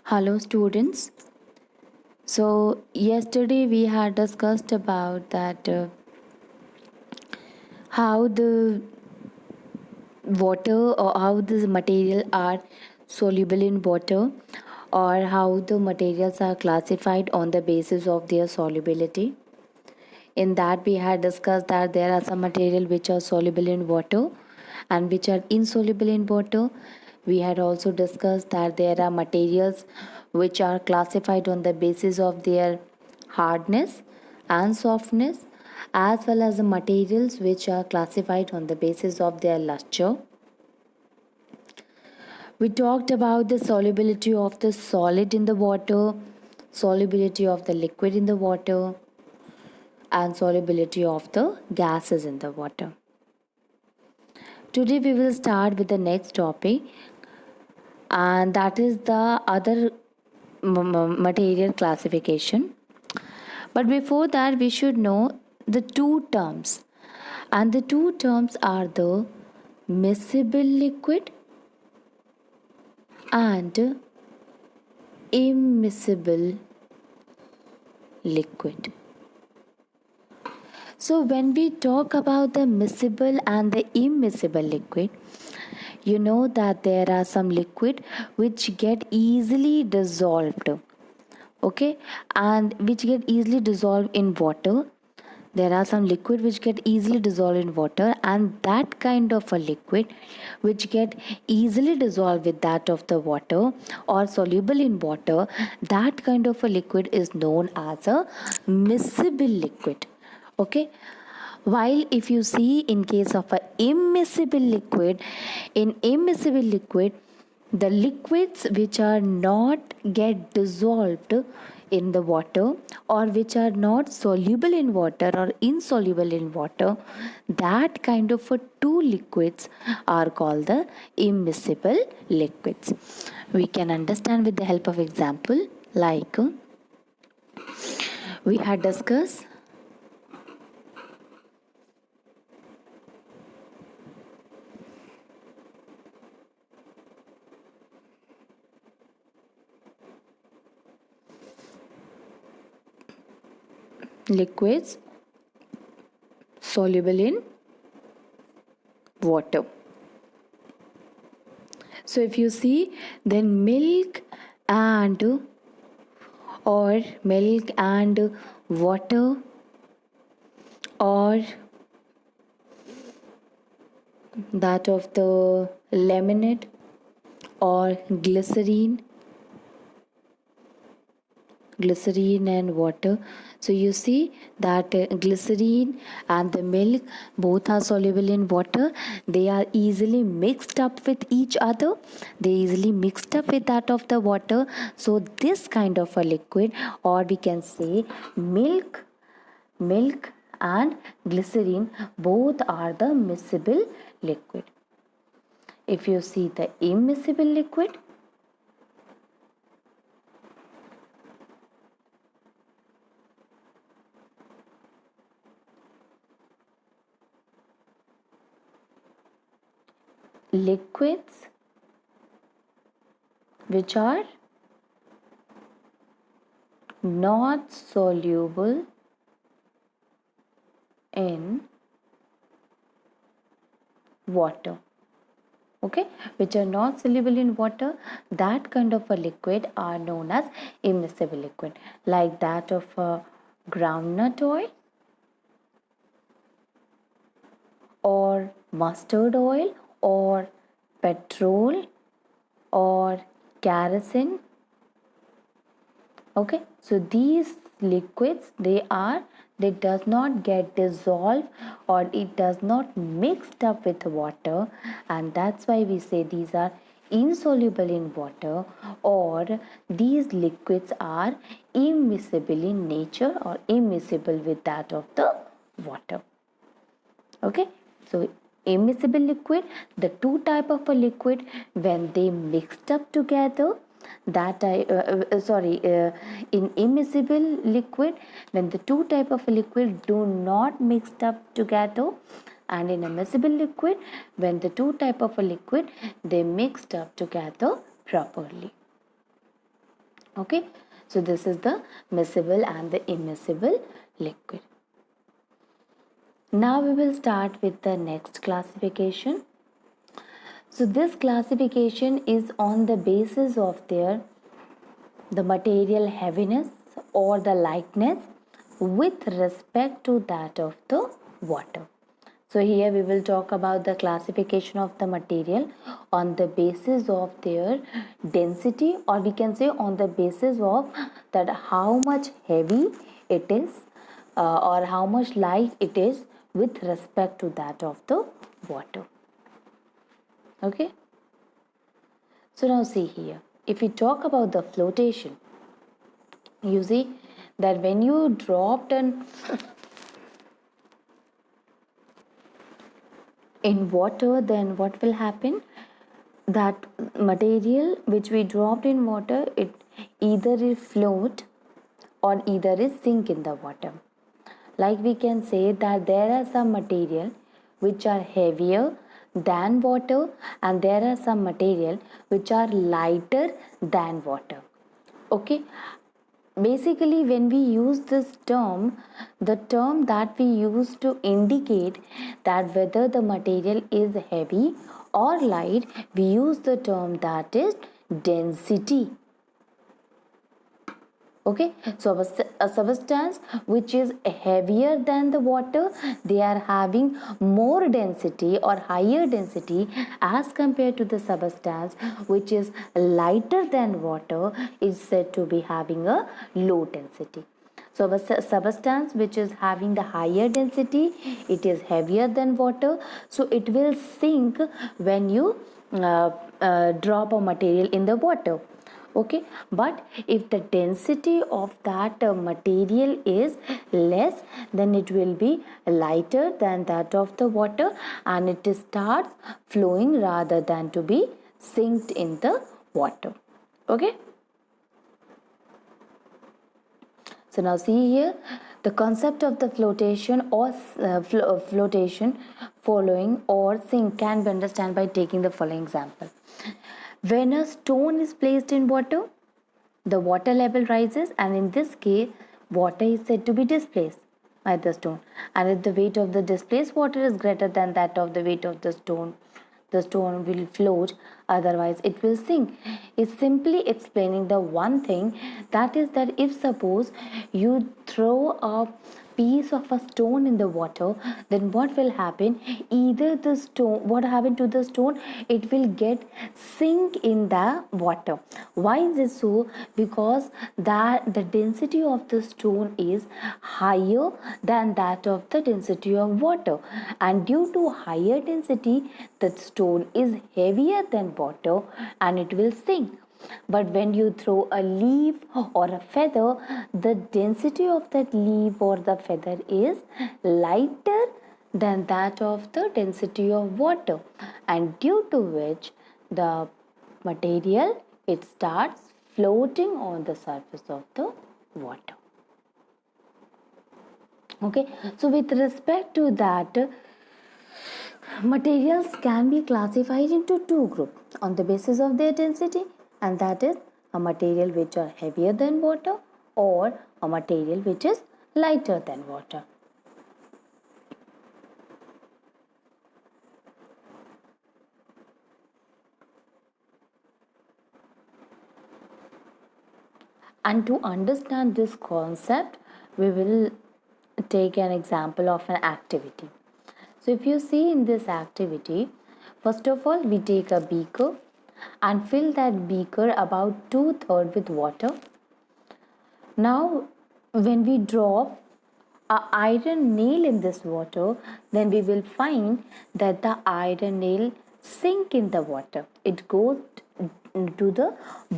Hello students. So yesterday we had discussed about that how the water or how the material are soluble in water, or how the materials are classified on the basis of their solubility. In that we had discussed that there are some material which are soluble in water and which are insoluble in water. We had also discussed that there are materials which are classified on the basis of their hardness and softness, as well as the materials which are classified on the basis of their luster. We talked about the solubility of the solid in the water, solubility of the liquid in the water, and solubility of the gases in the water. Today we will start with the next topic, and that is the other material classification. But before that, we should know the two terms, and the two terms are the miscible liquid and immiscible liquid. So, when we talk about the miscible and the immiscible liquid, you know that there are some liquid which get easily dissolved, okay, and which get easily dissolved in water. There are some liquid which get easily dissolved in water, and that kind of a liquid which get easily dissolved with that of the water or soluble in water, that kind of a liquid is known as a miscible liquid. Okay, while if you see in case of a immiscible liquid, in immiscible liquid, the liquids which are not get dissolved in the water, or which are not soluble in water or insoluble in water, that kind of a two liquids are called the immiscible liquids. We can understand with the help of example, like we had discussed liquids soluble in water. So if you see, then milk and water, or that of the lemonade or glycerine and water. So you see that glycerine and the milk both are soluble in water. They are easily mixed up with each other. They easily mixed up with that of the water. So this kind of a liquid, or we can say milk and glycerine, both are the miscible liquid. If you see the immiscible liquid, liquids which are not soluble in water, okay, which are not soluble in water, that kind of a liquid are known as immiscible liquid, like that of groundnut oil or mustard oil or petrol or kerosene. Okay, so these liquids, they does not get dissolved, or it does not mixed up with water, and that's why we say these are insoluble in water, or these liquids are immiscible in nature or immiscible with that of the water. Okay, so immiscible liquid, the two type of a liquid, when they mixed up together, that I in immiscible liquid, when the two type of a liquid do not mixed up together, and in a miscible liquid, when the two type of a liquid they mixed up together properly. Okay, so this is the miscible and the immiscible liquid. Now we will start with the next classification. So this classification is on the basis of the material heaviness or the lightness with respect to that of the water. So here we will talk about the classification of the material on the basis of their density, or we can say on the basis of that how much heavy it is or how much light it is with respect to that of the water. Okay. So now see here, if we talk about the flotation, you see that when you dropped in water, then what will happen? That material which we dropped in water, it either is float or either is sink in the water. Like we can say that there are some material which are heavier than water, and there are some material which are lighter than water. Okay, basically when we use this term, the term that we use to indicate that whether the material is heavy or light, we use the term that is density. Okay, so a substance which is heavier than the water, they are having more density or higher density as compared to the substance which is lighter than water, is said to be having a low density. So a substance which is having the higher density, it is heavier than water, so it will sink when you drop a material in the water. Okay, but if the density of that material is less, then it will be lighter than that of the water, and it starts flowing rather than to be sinked in the water. Okay, so now see here, the concept of the flotation or flotation following or sink can be understood by taking the following example. When a stone is placed in water, the water level rises, and in this case, water is said to be displaced by the stone. And if the weight of the displaced water is greater than that of the weight of the stone will float, otherwise it will sink. It's simply explaining the one thing, that is that if suppose you throw a piece of a stone in the water, then what will happen? Either the stone, what happened to the stone? It will get sink in the water. Why is it so? Because that the density of the stone is higher than that of the density of water, and due to higher density, the stone is heavier than water and it will sink. But when you throw a leaf or a feather, the density of that leaf or the feather is lighter than that of the density of water, and due to which the material, it starts floating on the surface of the water. Okay, so with respect to that, materials can be classified into two groups on the basis of their density, and that is a material which are heavier than water or a material which is lighter than water. And to understand this concept, we will take an example of an activity. So if you see in this activity, first of all, we take a beaker and fill that beaker about 2/3 with water. Now, when we drop a iron nail in this water, then we will find that the iron nail sink in the water. It goes to the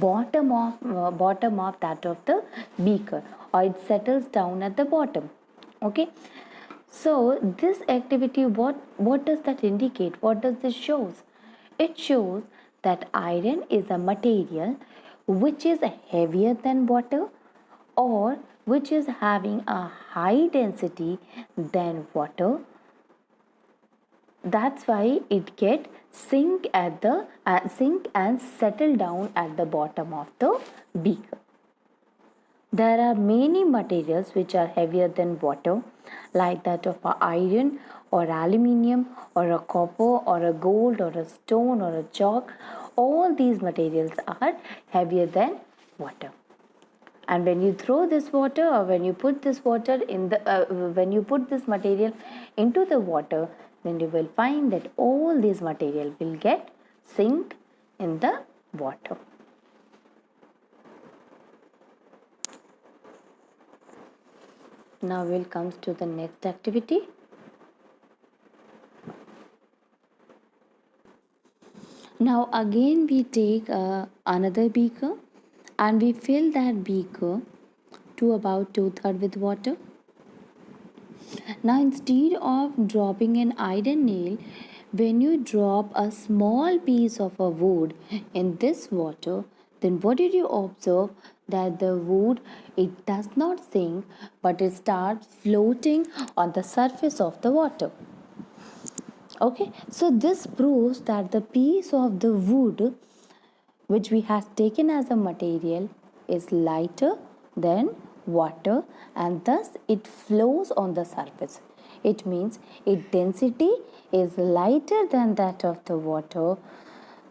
bottom of that of the beaker, or it settles down at the bottom. Okay, so this activity, what does that indicate? What does this shows? It shows that iron is a material which is heavier than water, or which is having a high density than water. That's why it get sink and settle down at the bottom of the beaker. There are many materials which are heavier than water, like that of a iron or aluminium or a copper or a gold or a stone or a chalk. All these materials are heavier than water. And when you throw this water, or when you put this water in the when you put this material into the water, then you will find that all these material will get sink in the water. Now we'll come to the next activity. Now again we take another beaker and we fill that beaker to about 2/3 with water. Now instead of dropping an iron nail, when you drop a small piece of a wood in this water, then what did you observe? That the wood, it does not sink, but it starts floating on the surface of the water. Okay, so this proves that the piece of the wood which we have taken as a material is lighter than water, and thus it flows on the surface. It means its density is lighter than that of the water,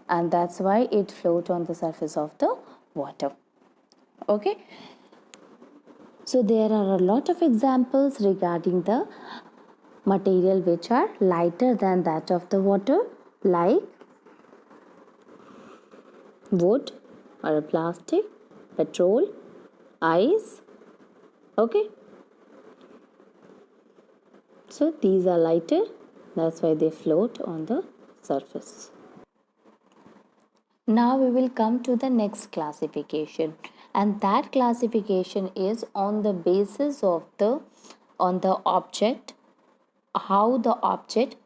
and that's why it floats on the surface of the water. Okay, so there are a lot of examples regarding the material which are lighter than that of the water, like wood or a plastic, petrol, ice. Okay, so these are lighter, that's why they float on the surface. Now we will come to the next classification, and that classification is on the basis of the object, how the object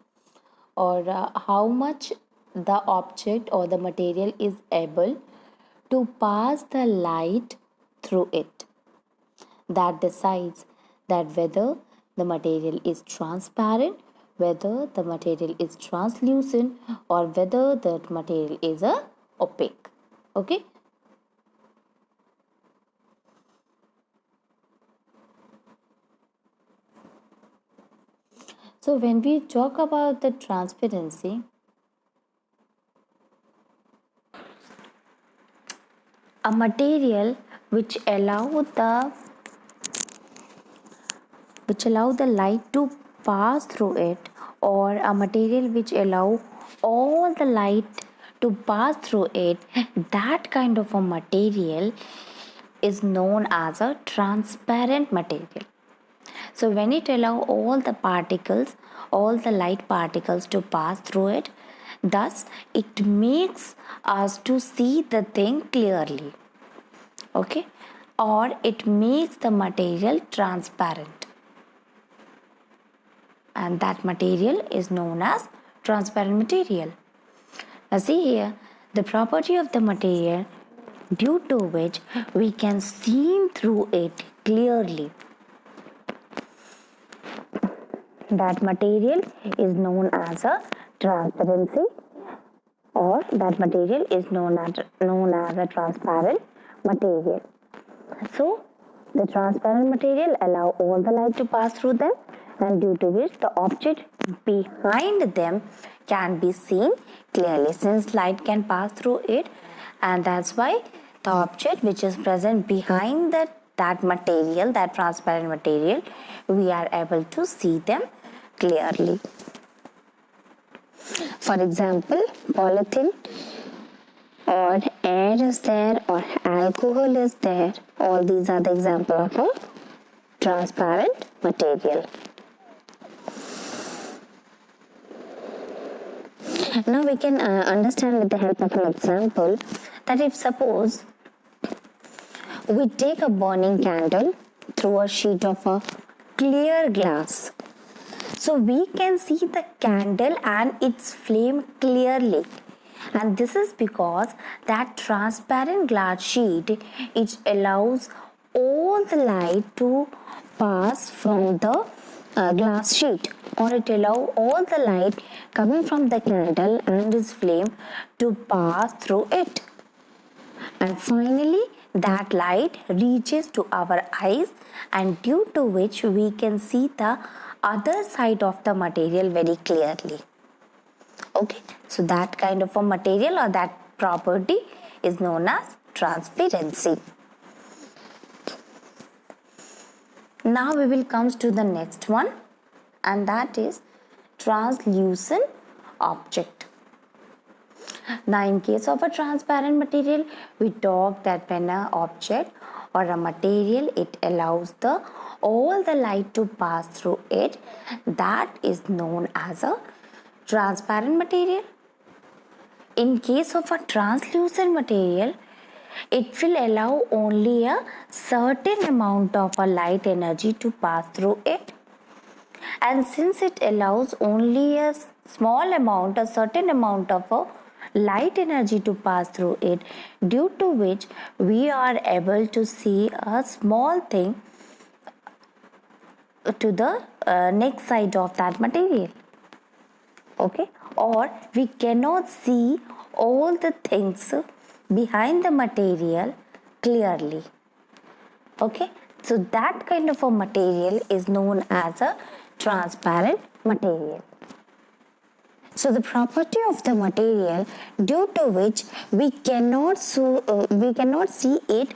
or how much the object or the material is able to pass the light through it. That decides that whether the material is transparent, whether the material is translucent, or whether the material is opaque. Okay, so when we talk about the transparency, a material which allow the light to pass through it, or a material which allow all the light to pass through it, that kind of a material is known as a transparent material. So when it allow all the particles, all the light particles to pass through it, thus it makes us to see the thing clearly. Okay, or it makes the material transparent, and that material is known as transparent material. Now see here, the property of the material due to which we can see through it clearly. That material is known as a transparency, or that material is known as a transparent material. So the transparent material allow all the light to pass through them, and due to which the object behind them can be seen clearly, since light can pass through it, and that's why the object which is present behind that material, that transparent material, we are able to see them clearly. For example, polythene, or air is there, or alcohol is there. All these are the example of a transparent material. Now we can understand with the help of an example that if suppose we take a burning candle through a sheet of a clear glass, so we can see the candle and its flame clearly, and this is because that transparent glass sheet, it allows all the light to pass from the glass sheet, or it allows all the light coming from the candle and its flame to pass through it. And finally, that light reaches to our eyes, and due to which we can see the other side of the material very clearly. Okay, so that kind of a material or that property is known as transparency. Now we will come to the next one, and that is translucent object. Now, in case of a transparent material, we talk that when an object or a material, it allows all the light to pass through it, that is known as a transparent material. In case of a translucent material, it will allow only a certain amount of a light energy to pass through it. And since it allows only a small amount, a certain amount of a light energy to pass through it, due to which we are able to see a small thing to the next side of that material. Okay, or we cannot see all the things behind the material clearly. Okay, so that kind of a material is known as a transparent material. So the property of the material due to which we cannot see it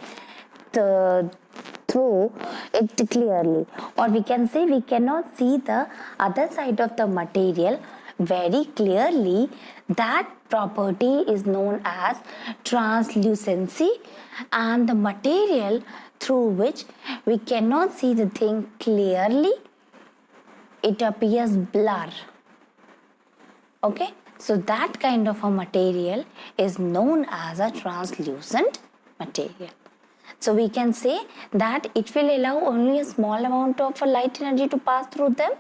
through it clearly, or we can say we cannot see the other side of the material very clearly. That property is known as translucency, and the material through which we cannot see the thing clearly, it appears blur. Okay, so that kind of a material is known as a translucent material. So we can say that it will allow only a small amount of light energy to pass through them.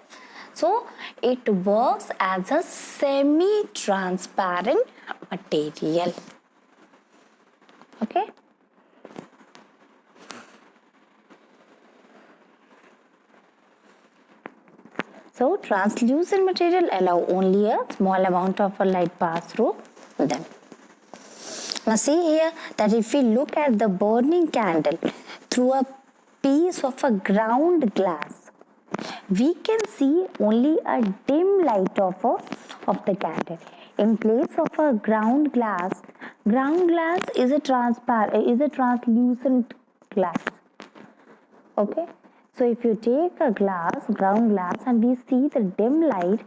So it works as a semi-transparent material. Okay. So translucent material allow only a small amount of a light pass through them. Now see here that if we look at the burning candle through a piece of a ground glass, we can see only a dim light of the candle. In place of a ground glass is a translucent glass. Okay. So if you take a ground glass, and we see the dim light,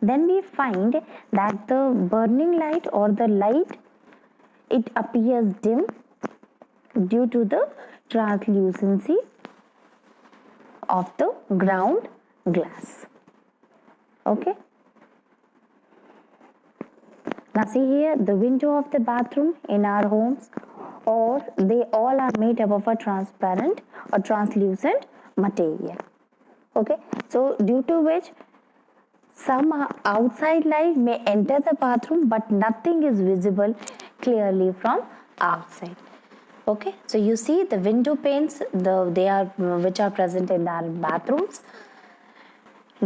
then we find that the burning light or the light, it appears dim due to the translucency of the ground glass. Okay. Now see here, the window of the bathroom in our homes, or they all are made up of a transparent or translucent material. Okay, so due to which some outside light may enter the bathroom, but nothing is visible clearly from outside. Okay, so you see the window panes, which are present in our bathrooms,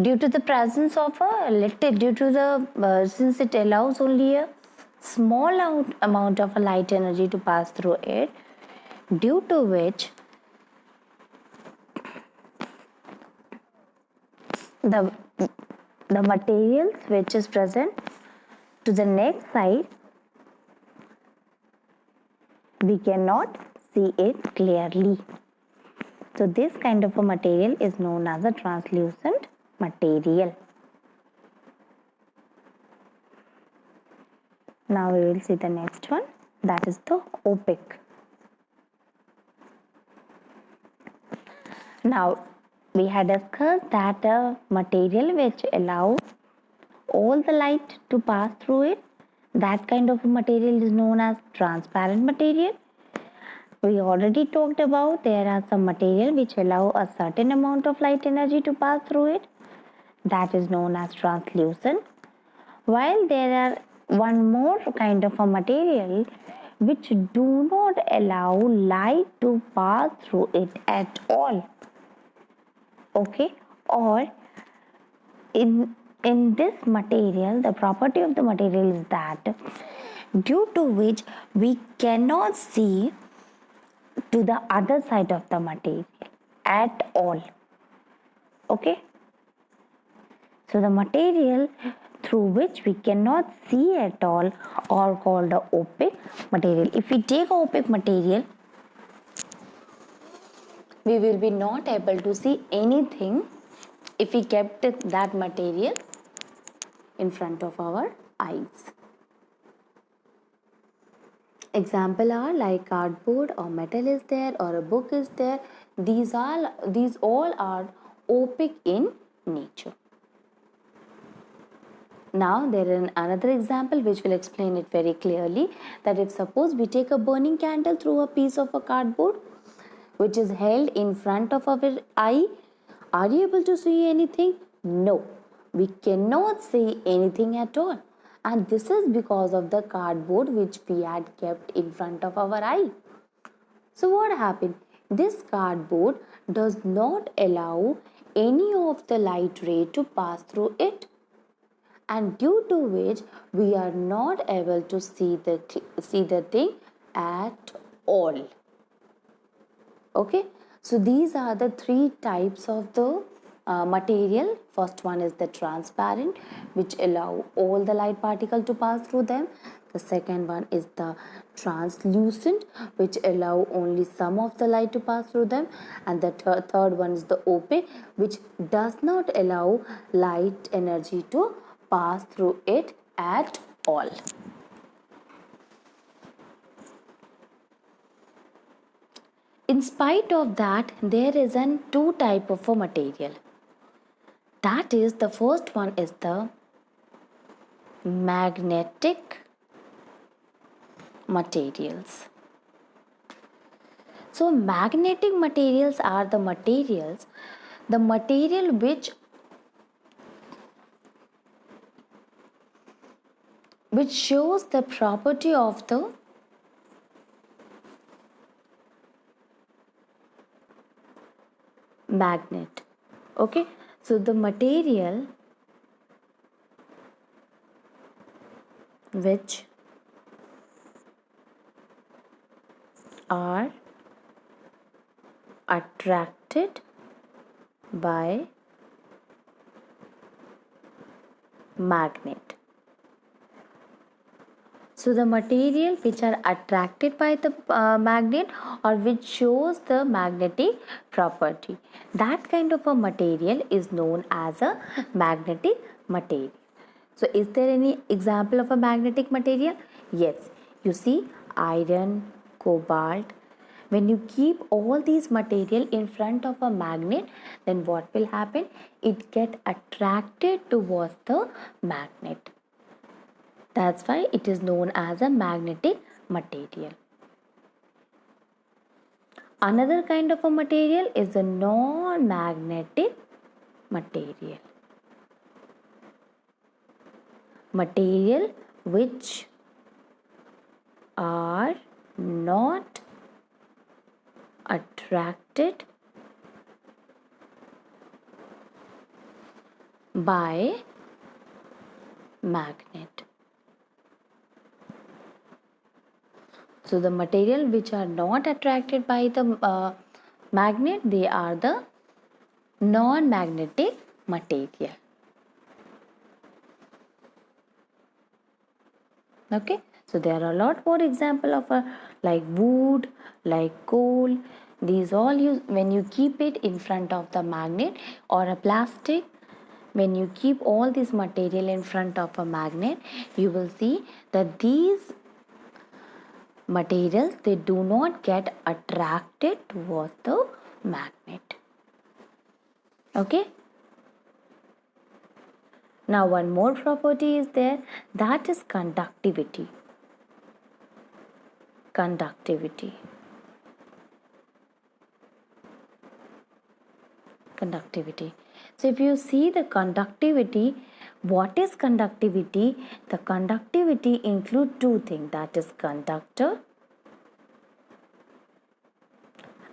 due to the presence of since it allows only a small amount of light energy to pass through it, due to which the materials which is present to the next side, we cannot see it clearly. So this kind of a material is known as a translucent material. Now we will see the next one, that is the opaque. Now we had discussed that a material which allows all the light to pass through it, that kind of a material is known as transparent material. We already talked about there are some material which allow a certain amount of light energy to pass through it, that is known as translucent. While there are one more kind of a material which do not allow light to pass through it at all. Okay, or in this material, the property of the material is that due to which we cannot see to the other side of the material at all. Okay, so the material through which we cannot see at all are called the opaque material. If we take opaque material, we will be not able to see anything if we kept that material in front of our eyes. Example are like cardboard or metal is there or a book is there. These all are opaque in nature. Now there is another example which will explain it very clearly, that if suppose we take a burning candle through a piece of a cardboard which is held in front of our eye, are you able to see anything? No, we cannot see anything at all. And this is because of the cardboard which we had kept in front of our eye. So what happened? This cardboard does not allow any of the light ray to pass through it, and due to which we are not able to see the thing at all. Okay, so these are the three types of the material. First one is the transparent, which allow all the light particle to pass through them. The second one is the translucent, which allow only some of the light to pass through them. And the third one is the opaque, which does not allow light energy to pass through it at all. In spite of that, there is an two type of a material. That is, the first one is the magnetic materials. So magnetic materials are the material which shows the property of the magnet. Okay, so the material which are attracted by magnet. So the material which are attracted by the magnet or which shows the magnetic property, that kind of a material is known as a magnetic material. So is there any example of a magnetic material? Yes, you see iron, cobalt. When you keep all these material in front of a magnet, then what will happen? It get attracted towards the magnet. That's why it is known as a magnetic material. Another kind of a material is a non-magnetic material. Material which are not attracted by magnet. So the material which are not attracted by the magnet, they are the non-magnetic material. Okay, so there are a lot more example of like wood, like coal. These all use when you keep it in front of the magnet, or a plastic. When you keep all this material in front of a magnet, you will see that these materials, they do not get attracted towards the magnet. Okay, now one more property is there, that is conductivity. Conductivity So if you see the conductivity, what is conductivity? The conductivity include two things, that is conductor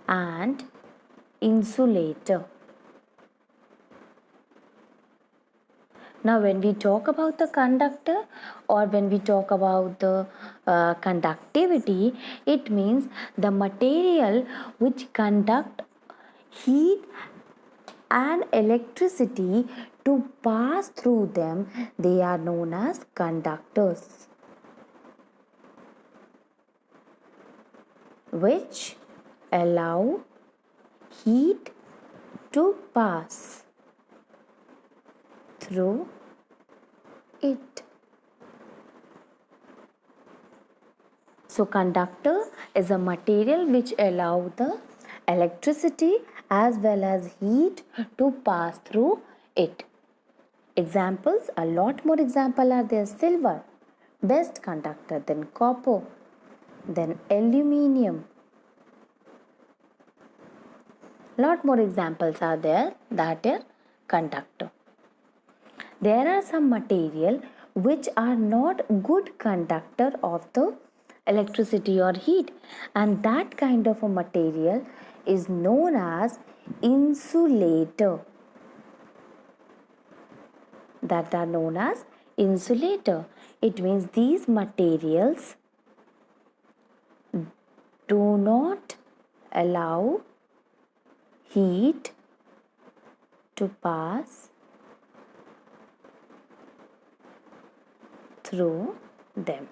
and insulator. Now, when we talk about the conductor or when we talk about the conductivity, it means the material which conduct heat and electricity to pass through them. They are known as conductors, which allow heat to pass through it. So conductor is a material which allow the electricity as well as heat to pass through it. Examples, a lot more examples are there. Silver, best conductor, then copper, then aluminium. Lot more examples are there that are conductor. There are some material which are not good conductor of the electricity or heat, and that kind of a material is known as insulator. That are known as insulator. It means these materials do not allow heat to pass through them.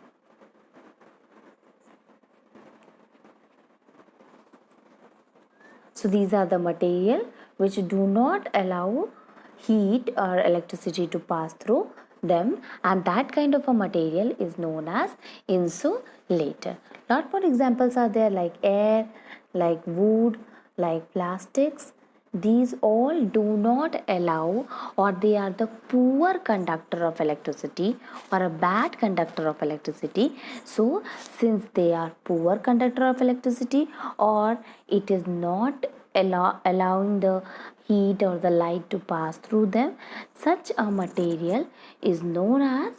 So these are the material which do not allow heat or electricity to pass through them, and that kind of a material is known as insulator. Lot more examples are there like air, like wood, like plastics. These all do not allow, or they are the poor conductor of electricity or a bad conductor of electricity. So since they are poor conductor of electricity, or it is not allowing the heat or the light to pass through them, such a material is known as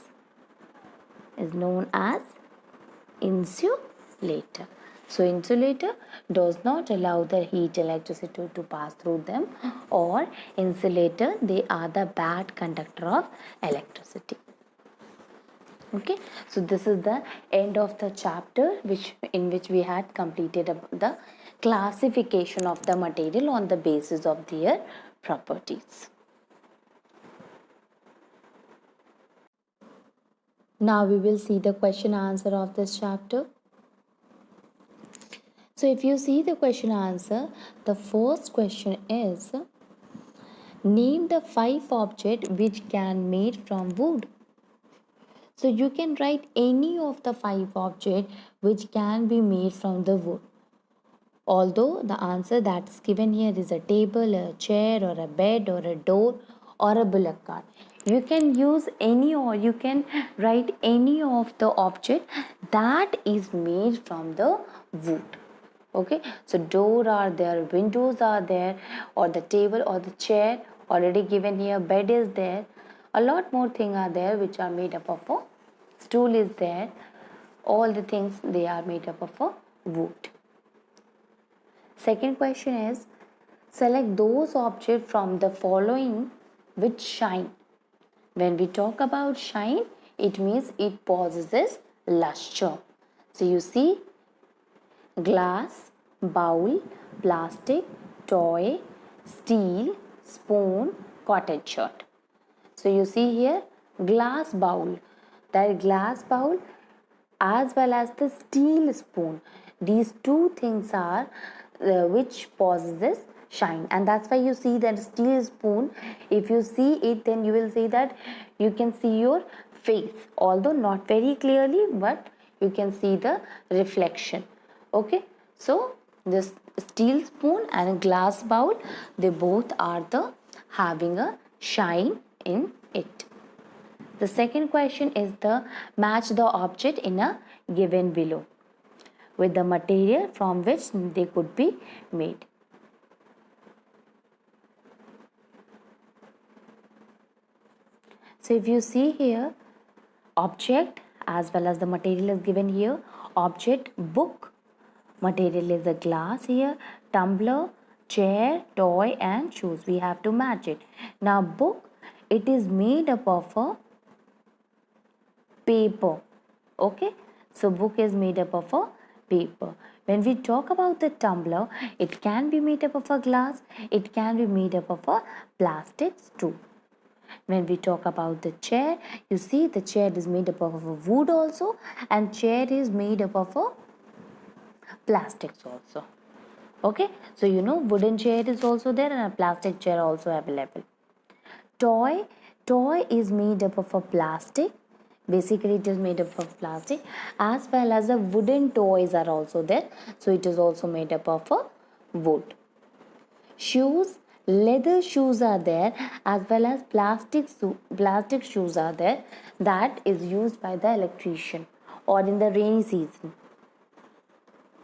insulator. So insulator does not allow the heat electricity to pass through them, or insulator, they are the bad conductor of electricity. Okay, so this is the end of the chapter in which we had completed the classification of the material on the basis of their properties. Now we will see the question answer of this chapter. So if you see the question answer, the first question is, name the 5 objects which can made from wood. So you can write any of the 5 objects which can be made from the wood. Although the answer that is given here is a table, a chair, or a bed, or a door, or a bullock cart. You can use any, or you can write any of the object that is made from the wood. Okay, so door are there, windows are there, or the table or the chair already given here, bed is there, a lot more things are there which are made up of a stool is there. All the things, they are made up of a wood. Second question is, select those objects from the following which shine. When we talk about shine, it means it possesses luster. So you see, glass, bowl, plastic, toy, steel, spoon, cotton shirt. So you see here, glass bowl. That glass bowl as well as the steel spoon. These two things are which possesses shine, and that's why you see that steel spoon, if you see it, then you will see that you can see your face, although not very clearly, but you can see the reflection. Okay, so this steel spoon and a glass bowl, they both are the having a shine in it. The second question is the match the object in a given below with the material from which they could be made. So if you see here, object as well as the material is given here. Object, book. Material is a glass here, tumbler, chair, toy and shoes. We have to match it. Now book, it is made up of a paper. Okay, so book is made up of a paper. When we talk about the tumbler, it can be made up of a glass, it can be made up of a plastic too. When we talk about the chair, you see the chair is made up of a wood also, and chair is made up of a plastics also. Okay, so you know wooden chair is also there and a plastic chair also available. Toy, toy is made up of a plastic. Basically it is made up of plastic, as well as the wooden toys are also there, so it is also made up of a wood. Shoes, leather shoes are there, as well as plastic shoes are there, that is used by the electrician or in the rainy season.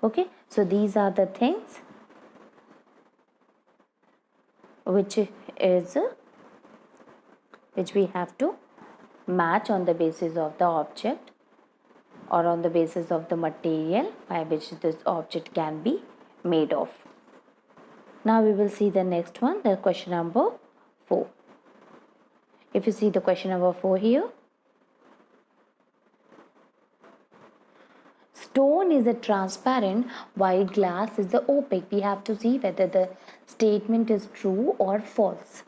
Okay, so these are the things which we have to match on the basis of the object or on the basis of the material by which this object can be made of. Now we will see the next one, the question number 4. If you see the question number 4 here, stone is a transparent while glass is the opaque. We have to see whether the statement is true or false.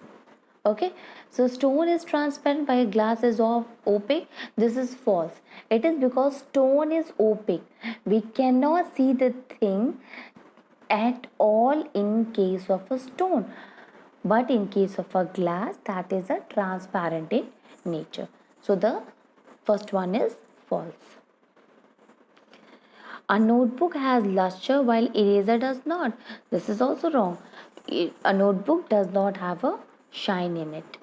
Okay, so stone is transparent while glass is opaque. This is false. It is because stone is opaque. We cannot see the thing at all in case of a stone, but in case of a glass, that is a transparent in nature. So the first one is false. A notebook has luster while eraser does not. This is also wrong. A notebook does not have a shine in it.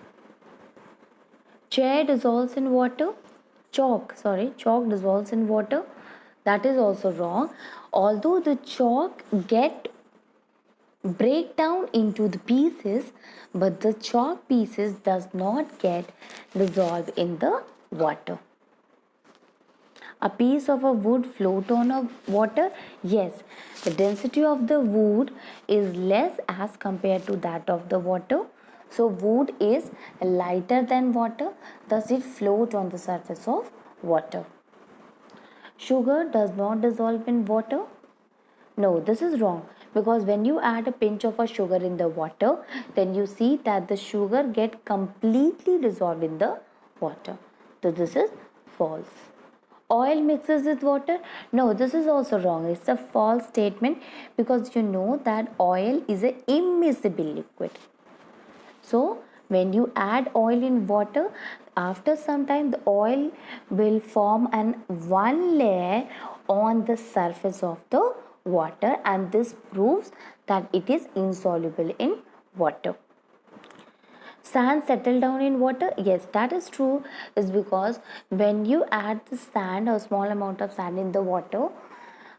Chair dissolves in water. Chalk dissolves in water. That is also wrong. Although the chalk break down into the pieces, but the chalk pieces does not get dissolved in the water. A piece of a wood float on a water? Yes, the density of the wood is less as compared to that of the water. So wood is lighter than water, thus it floats on the surface of water. Sugar does not dissolve in water. No, this is wrong, because when you add a pinch of a sugar in the water, then you see that the sugar get completely dissolved in the water. So this is false. Oil mixes with water? No, this is also wrong. It's a false statement, because you know that oil is an immiscible liquid. So when you add oil in water, after some time the oil will form an one layer on the surface of the water, and this proves that it is insoluble in water. Sand settle down in water? Yes, that is true, is because when you add the sand or small amount of sand in the water,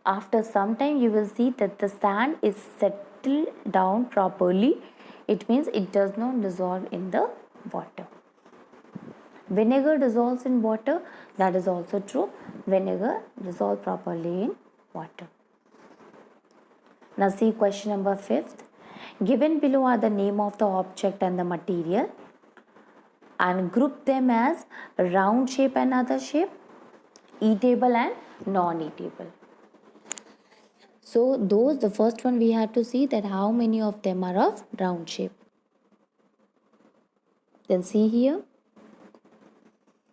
after some time you will see that the sand is settled down properly. It means it does not dissolve in the water. Vinegar dissolves in water? That is also true. Vinegar dissolves properly in water. Now see question number 5th. Given below are the name of the object and the material, and group them as round shape and other shape, eatable and non-eatable. So the first one we have to see that how many of them are of round shape. Then see here,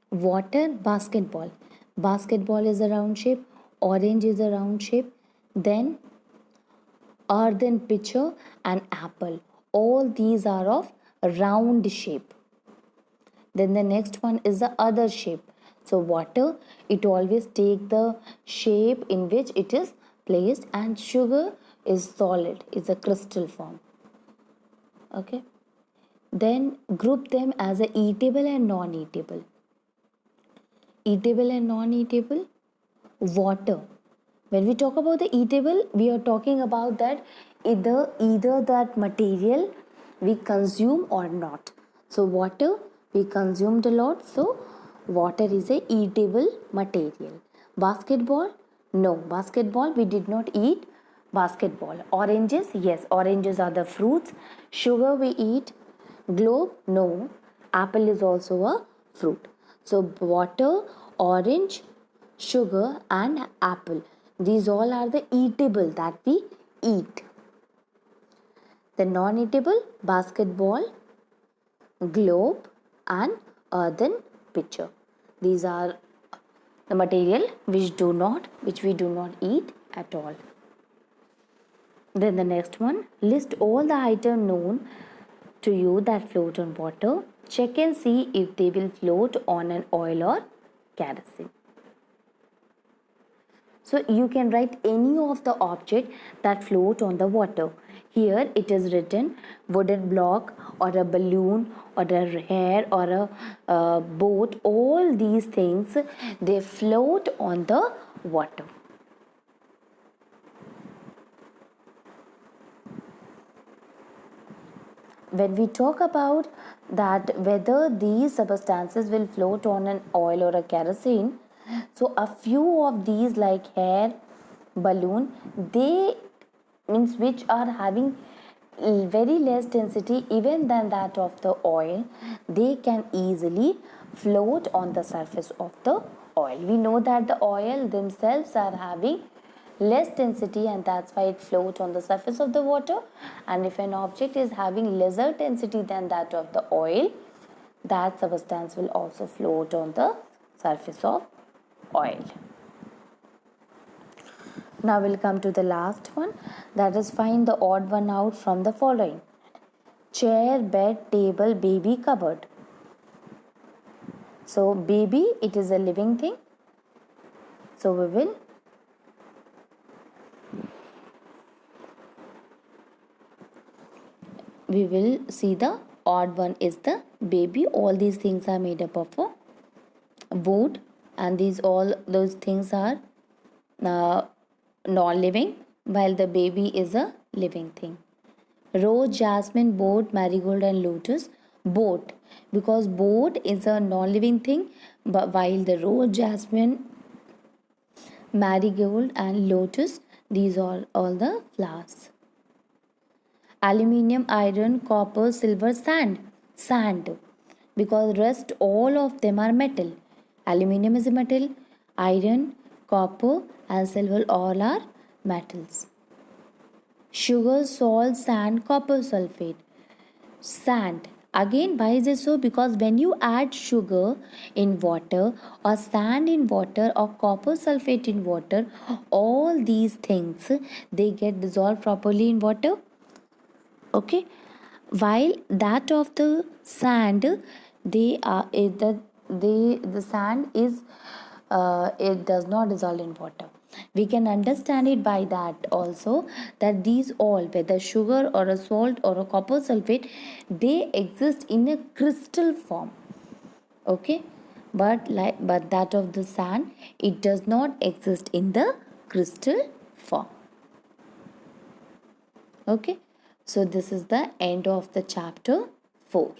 water, basketball. Basketball is a round shape, orange is a round shape, then earthen pitcher and apple. All these are of round shape. Then the next one is the other shape. So water, it always take the shape in which it is placed, and sugar is solid, is a crystal form. Okay. Then group them as a eatable and non-eatable. Eatable and non-eatable. Water. When we talk about the eatable, we are talking about that either that material we consume or not. So water we consumed a lot, so water is a eatable material. Basketball? No, basketball we did not eat basketball. Oranges? Yes, oranges are the fruits. Sugar we eat. Globe? No. Apple is also a fruit. So water, orange, sugar and apple, these all are the eatable that we eat. The non-eatable, basketball, globe and earthen pitcher, these are the material which we do not eat at all. Then the next one, list all the items known to you that float on water. Check and see if they will float on an oil or kerosene. So you can write any of the object that float on the water. Here it is written wooden block or a balloon or a hair or a boat. All these things, they float on the water. When we talk about that whether these substances will float on an oil or a kerosene, so a few of these like hair, balloon, they means which are having very less density even than that of the oil, they can easily float on the surface of the oil. We know that the oil themselves are having less density and that's why it floats on the surface of the water. And if an object is having lesser density than that of the oil, that substance will also float on the surface of oil. Now we'll come to the last one, that is find the odd one out from the following. Chair, bed, table, baby, cupboard. So baby, it is a living thing. So we will see the odd one is the baby. All these things are made up of a wood and these all those things are non-living, while the baby is a living thing. Rose, jasmine, boat, marigold and lotus. Boat, because boat is a non-living thing, but while the rose, jasmine, marigold and lotus, these are all the flowers. Aluminium, iron, copper, silver, sand, because rest all of them are metal. Aluminium is a metal, iron, copper and silver all are metals. Sugar, salt, sand, copper sulfate. Sand, again why is it so? Because when you add sugar in water or sand in water or copper sulfate in water, all these things they get dissolved properly in water. Okay, while that of the sand, they are the sand is it does not dissolve in water. We can understand it by that also, that these all, whether sugar or a salt or a copper sulfate, they exist in a crystal form. Okay, but that of the sand, it does not exist in the crystal form. Okay, so this is the end of the chapter 4.